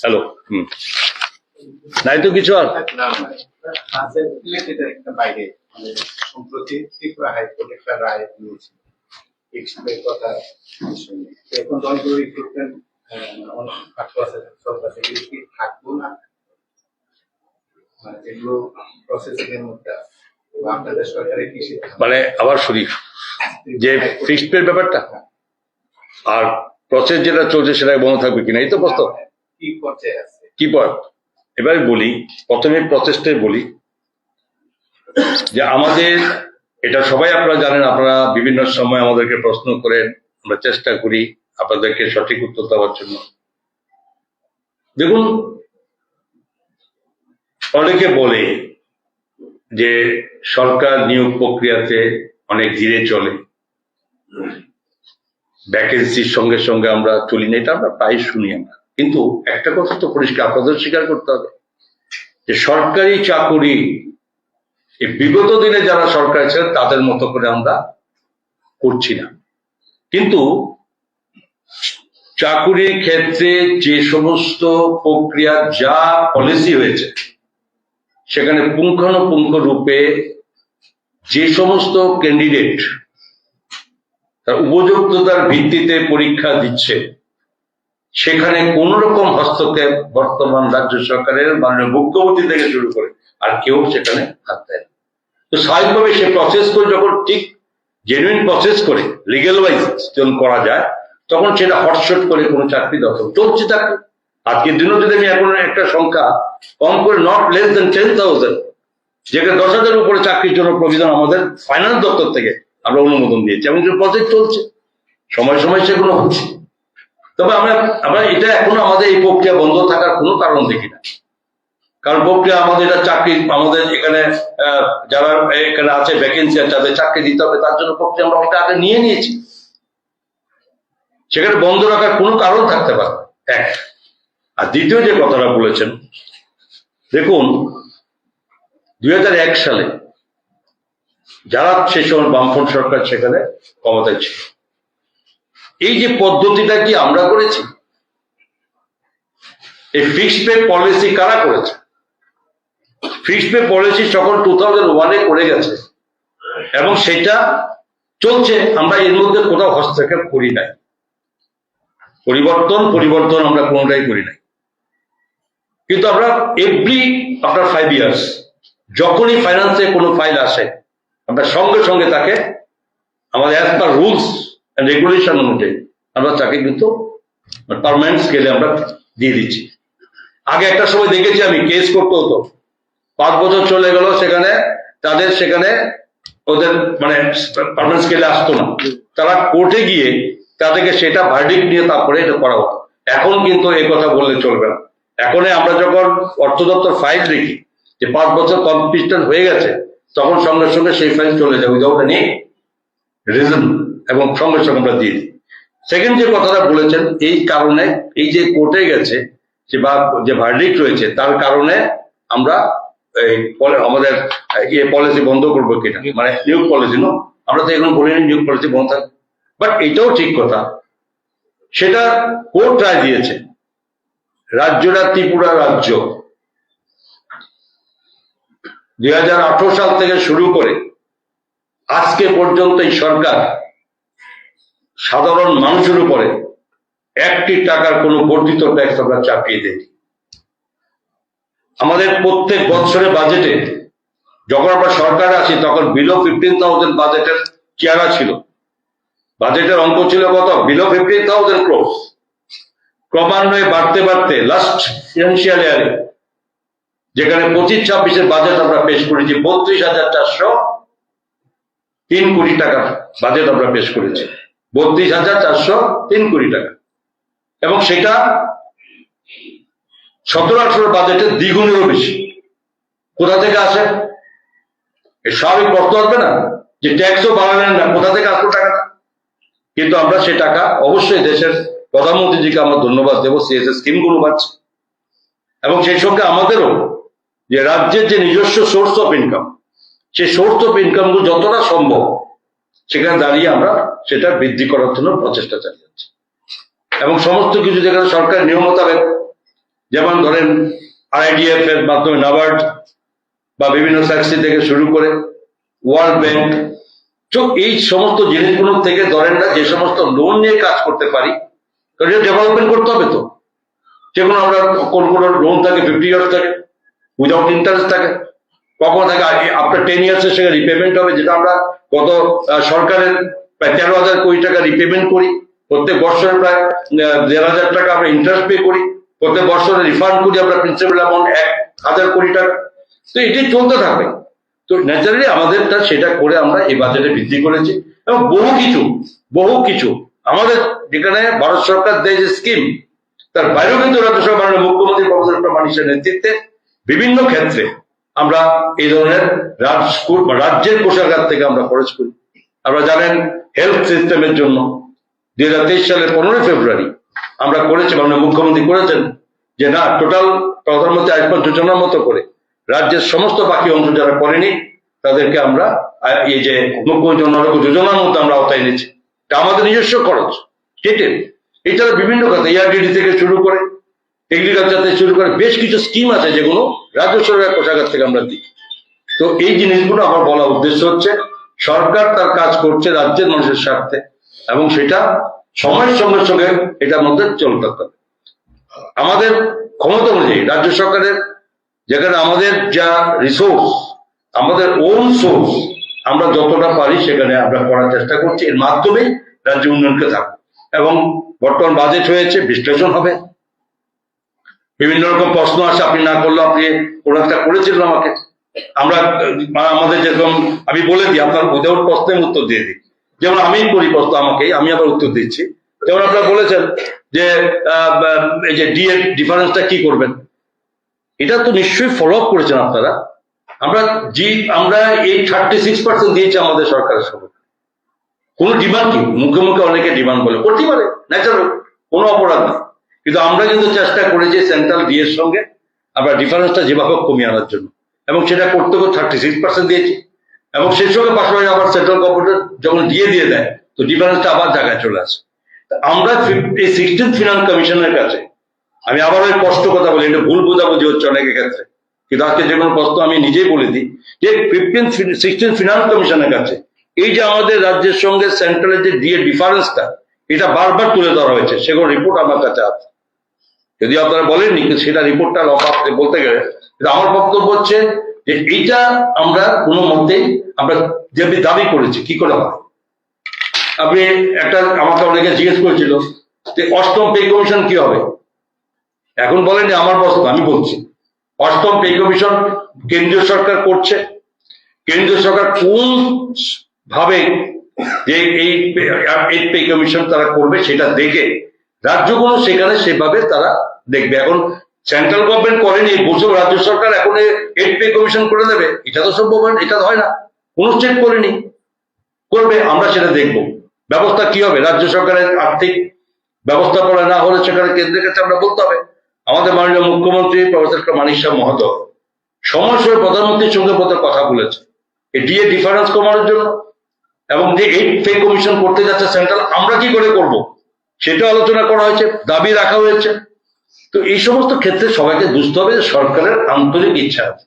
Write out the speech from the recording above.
Hello নাই তো কিছু আর বাইরে সম্প্রতি ত্রিপুরা হাইকোর্ট একটা রায় দিয়েছিল এক্সপের কথা এখন দলগুলো রিক্রুটমেন্ট থাকবো না মানে যেগুলো প্রসেসিং এর মধ্যে আপনাদের সরকারের কি মানে আবার শুনি যে ফিক্সড পের ব্যাপারটা আর প্রসেস যেটা চলছে সেটা বন্ধ থাকবে কিনা এই তো প্রশ্ন কি পর্যায়ে আছে কি এবারে বলি প্রথমে প্রসেসটাই বলি যে আমাদের এটা সবাই আপনারা জানেন, আপনারা বিভিন্ন সময় আমাদেরকে প্রশ্ন করেন, আমরা চেষ্টা করি আপনাদেরকে সঠিক উত্তর দেওয়ার জন্য। দেখুন, অনেকে বলে যে সরকার নিয়োগ প্রক্রিয়াতে অনেক ধীরে চলে, ভ্যাকেন্সির সঙ্গে সঙ্গে আমরা চলি না, এটা আমরা প্রায় শুনি আমরা। কিন্তু একটা কথা তো পরিষ্কার আপনাদের স্বীকার করতে হবে যে সরকারি চাকুরি বিগত দিনে যারা সরকার ছিলেন তাদের মতো করে আমরা করছি না। কিন্তু চাকুরির ক্ষেত্রে যে সমস্ত প্রক্রিয়া যা পলিসি হয়েছে সেখানে পুঙ্খানুপুঙ্খ রূপে যে সমস্ত ক্যান্ডিডেট তার উপযুক্ততার ভিত্তিতে পরীক্ষা দিচ্ছে সেখানে কোন রকম হস্তক্ষেপ বর্তমান রাজ্য সরকারের মাননীয় মুখ্যমন্ত্রী থেকে শুরু করে আর কেউ সেখানে হাত দেয় না। তো স্বাভাবিকভাবে সে প্রসেস করে যখন ঠিক জেনুইন প্রসেস করে লিগেল ওয়াইজ যখন করা যায় তখন সেটা হটশট করে কোনো চাকরি দখল চলছে চাকরি। আজকের দিনও যদি আমি এখন একটা সংখ্যা কম করে নট লেস দেন 10,000 যেখানে 10,000 উপরে চাকরির জন্য প্রভিজন আমাদের ফাইন্যান্স দপ্তর থেকে আমরা অনুমোদন দিয়েছি এবং যে প্রজেক্ট চলছে সময় সময় সেগুলো হচ্ছে। তবে আমরা এটা এখনো আমাদের এই প্রক্রিয়া বন্ধ থাকার কোনো কারণ দেখি না, কারণ প্রক্রিয়া আমাদের এটা চাকরি আমাদের এখানে যারা এখানে আছে ভ্যাকেন্সি আছে তাদের চাকরি দিতে হবে তার জন্য প্রক্রিয়া আমরা অনেকটা আগে নিয়ে নিয়েছি, সেখানে বন্ধ রাখার কোনো কারণ থাকতে পারে এক। আর দ্বিতীয় যে কথাটা বলেছেন, দেখুন 2001 সালে যারা সেই সময় বামফ্রন্ট সরকার সেখানে ক্ষমতায় ছিল, এই যে পদ্ধতিটা কি আমরা করেছি? এই ফিক্সড পে পলিসি কারা করেছে? ফিক্সড পে পলিসি তখন 2001-এ করে গেছে এবং সেটা চলছে, আমরা এর মধ্যে কোথাও হস্তক্ষেপ করি নাই, পরিবর্তন আমরা কোনোটাই করি নাই। কিন্তু আমরা আফটার 5 ইয়ার্স যখনই ফাইন্যান্সে কোনো ফাইল আসে আমরা সঙ্গে সঙ্গে তাকে আমাদের as per rules and regulation অনুযায়ী আমরা তাকে কিন্তু পার্মানেন্ট স্কেলে আমরা দিয়ে দিচ্ছি। আগে একটা সময় দেখেছি আমি কেস করতে হতো, 5 বছর চলে গেল সেখানে ওদের মানে পার্মানেন্ট স্কেলে আসতো না, তারা কোর্টে গিয়ে তাদেরকে সেটা ভার্ডিক্ট নিয়ে তারপরে এটা করা হতো। এখন কিন্তু এই কথা বললে চলবে না। এখন আমরা যখন অর্থ দপ্তর ফাইল দেখি যে 5 বছর কমপ্লিশন হয়ে গেছে তখন সঙ্গে সঙ্গে সেই ফাইল চলে যায় উইদাউট এনি রিজন এবং সঙ্গে সঙ্গে আমরা দিয়ে দিই। সেকেন্ড যে কথাটা বলেছেন, এই কারণে এই যে কোর্টে গেছে যে ভার্ডিক্ট রয়েছে তার কারণে আমরা আমাদের পলিসি বন্ধ করবো কিনা, মানে নিয়োগ পলিসি আমরা তো এখন বলিনি নিয়োগ পলিসি বন্ধ থাকবে। বাট এটাও ঠিক কথা, সেটা কোর্ট রায় দিয়েছে। রাজ্যটা ত্রিপুরা রাজ্য 2018 সাল থেকে শুরু করে আজকে পর্যন্ত এই সরকার সাধারণ মানুষের উপরে 1টি টাকার কোনো বর্ধিত ট্যাক্স আমরা চাপিয়ে দেয়নি। আমাদের প্রত্যেক বছরের বাজেটে যখন আমরা সরকারে আসি তখন বিলো 15,000 বাজেটের চেহারা ছিল, বাজেটের অঙ্ক ছিল কত? বিলো 15,000 ক্রোর। ক্রমান্বয়ে বাড়তে লাস্ট ফিনান্সিয়াল ইয়ারে যেখানে 25-26-এর বাজেট আমরা পেশ করেছি 32,403 কোটি টাকার বাজেট আমরা পেশ করেছি, 32,403 কোটি টাকা, এবং সেটা 17-18 বাজেটের দ্বিগুণেরও বেশি। কোথা থেকে আসে? এই স্বাভাবিক প্রশ্ন আসবে না যে ট্যাক্সও বাড়ালেন না, কোথা থেকে আসলো টাকাটা? কিন্তু আমরা সে টাকা অবশ্যই দেশের প্রধানমন্ত্রীজিকে আমরা ধন্যবাদ দেবো, সিএসএস স্কিমগুলো পাচ্ছে এবং সেই সঙ্গে আমাদেরও যে রাজ্যের যে নিজস্ব সোর্স অফ ইনকাম সেই সোর্স অফ ইনকামগুলো যতটা সম্ভব সেখানে দাঁড়িয়ে আমরা সেটা বৃদ্ধি করার জন্য প্রচেষ্টা চালিয়ে যাচ্ছি এবং সমস্ত কিছু যেখানে সরকার নিয়ম মোতাবেক যেমন ধরেন আরআইডিএফ এর মাধ্যমে নাবার্ড বা বিভিন্ন স্যাক্সি থেকে শুরু করে ওয়ার্ল্ড ব্যাংক, তো এই সমস্ত জিনিসগুলো থেকে ধরেন না যে সমস্ত লোন নিয়ে কাজ করতে পারি, ডেভেলপমেন্ট করতে হবে। তো যেগুলো আমরা কোন কোন লোন থাকে 50 ইয়ার্স থাকে, উইদাউট ইন্টারেস্ট থাকে, কখন থাকে আফটার 10 ইয়ার্স সেখানে রিপেমেন্ট হবে, যেটা আমরা গত সরকারের প্রায় 13,000 কোটি টাকা রিপেমেন্ট করি, প্রত্যেক বছরে প্রায় 1,500 টাকা আমরা ইন্টারেস্ট পে করি, প্রত্যেক বছরে রিফান্ড করি আমরা প্রিন্সিপাল অ্যামাউন্ট 1,000 কোটি টাকা। তো এটি চলতে থাকবে। তো ন্যাচারালি আমাদেরটা সেটা করে আমরা এই বাজেটে বৃদ্ধি করেছি, এবং বহু কিছু আমাদের যেখানে ভারত সরকার দেয় যে স্কিম, তার বাইরেও কিন্তু রাজ্য সরকার মাননীয় মুখ্যমন্ত্রী প্রফেসর ডক্টর মানিক সাহের নেতৃত্বে বিভিন্ন ক্ষেত্রে আমরা এই ধরনের রাজ্যের কোষাগার থেকে আমরা খরচ করি। আপনারা জানেন হেলথ সিস্টেমের জন্য 2023 সালের 15 ফেব্রুয়ারি আমরা করেছি, মাননীয় মুখ্যমন্ত্রী করেছেন যে না, টোটাল প্রধানমন্ত্রী আয়ুষ্মান যোজনার মতো করে রাজ্যের সমস্ত বাকি অংশ যারা করেনি তাদেরকে আমরা এই যে মুখ্যমন্ত্রী অনারোগ্য যোজনার মধ্যে আমরা আওতায় এনেছি। এটা আমাদের নিজস্ব খরচ স্টেটের। এছাড়া বিভিন্ন কথা ERDD থেকে শুরু করে এগ্রিকালচার থেকে শুরু করে বেশ কিছু স্কিম আছে যেগুলো রাজ্য সরকার কোষাগার থেকে আমরা দিই। তো এই জিনিসগুলো আমার বলা উদ্দেশ্য হচ্ছে সরকার তার কাজ করছে রাজ্যের মানুষের স্বার্থে, এবং সেটা সময়ের সঙ্গে সঙ্গে এটার মধ্যে চলতে হবে। আমাদের ক্ষমতা অনুযায়ী রাজ্য সরকারের যেখানে আমাদের যা রিসোর্স, আমাদের ওন সোর্স, আমরা যতটা পারি সেখানে আমরা করার চেষ্টা করছি। এর মাধ্যমেই রাজ্য উন্নয়নকে থাকবে। এবং বর্তমান বাজেট হয়েছে, বিশ্লেষণ হবে, বিভিন্ন রকম প্রশ্ন আসে, আপনি না করলে আপনি কোনো একটা করেছিলেন আমাকে, আমরা আমাদের যেরকম আমি বলে দিই, আপনার উইদাউট প্রশ্নের উত্তর দিয়ে দিই। যেমন আমি করি প্রশ্ন আমাকে, আমি আবার উত্তর দিচ্ছি। যেমন আপনারা বলেছেন যে এই যে ডিএ ডিফারেন্সটা কি করবেন, এটা তো নিশ্চয়ই ফলো আপ করেছেন আপনারা। আমরা এই 36% দিয়েছি আমাদের সরকারের সঙ্গে। কোনো ডিমান্ড কি, মুখে মুখে অনেকে ডিমান্ড বলে, করতে পারে, ন্যাচারাল, কোনো অপরাধ নেই। কিন্তু আমরা কিন্তু চেষ্টা করেছি সেন্ট্রাল ডিএর সঙ্গে আমরা ডিফারেন্সটা যেভাবে কমিয়ে আনার জন্য, এবং সেটা করতে 36% দিয়েছি। এবং সেই সঙ্গে পাশাপাশি আবার সেন্ট্রাল গভর্নমেন্ট যখন দিয়ে দেয়, তো ডিফারেন্সটা আবার জায়গায় চলে আসে। আমরা এই 16th ফিনান্স কমিশনের কাছে, আমি আবার ওই কষ্ট কথা বলি, এটা ভুল বোঝাবুঝি হচ্ছে অনেকের ক্ষেত্রে, কিন্তু আজকে যে কোনো প্রশ্ন আমি নিজেই বলে দিই যে 16th ফিনান্স কমিশনের কাছে এই যে আমাদের রাজ্যের সঙ্গে সেন্ট্রালের যে ডিএ ডিফারেন্সটা, এটা বারবার তুলে ধরা হয়েছে, সেগুলো রিপোর্ট আমার কাছে আছে। যদি আপনারা বলেননি, সেটা রিপোর্টটা বলতে গেলে আমার বক্তব্য হচ্ছে যে এইটা আমরা কোনো মতেই আমরা যে দাবি করেছি কি করে হয়। আপনি একটা আমাকে অনেকে জিজ্ঞেস করেছিল যে 8ম পে কমিশন কি হবে, এখন বলেনি আমার প্রশ্ন, আমি বলছি 8ম পে কমিশন কেন্দ্রীয় সরকার করছে। কেন্দ্রীয় সরকার কোন ভাবে যে এই পে কমিশন তারা করবে সেটা দেখে রাজ্যগুলো সেখানে সেভাবে তারা দেখবে। এখন সেন্ট্রাল গভর্নমেন্ট করেনি, বসে রাজ্য সরকার এখন এইট পে কমিশন করে দেবে, এটা তো সম্ভব, এটা হয় না, কোন স্টেট করেনি, করবে, আমরা সেটা দেখব। ব্যবস্থা কি হবে, রাজ্য সরকারের আর্থিক ব্যবস্থাপনা না হলে সেখানে কেন্দ্রের কাছে আমরা বলতে হবে। আমাদের মাননীয় মুখ্যমন্ত্রী প্রফেসর ডক্টর মানিক সাহেব মহোদয় সময় সময় প্রধানমন্ত্রীর সঙ্গে কথা বলেছে এই ডিএ ডিফারেন্স কমানোর জন্য, এবং যে এইট পে কমিশন করতে যাচ্ছে সেন্ট্রাল, আমরা কি করে করব সেটা আলোচনা করা হয়েছে, দাবি রাখা হয়েছে। তো এই সমস্ত ক্ষেত্রে সবাইকে বুঝতে হবে যে সরকারের আন্তরিক ইচ্ছা আছে।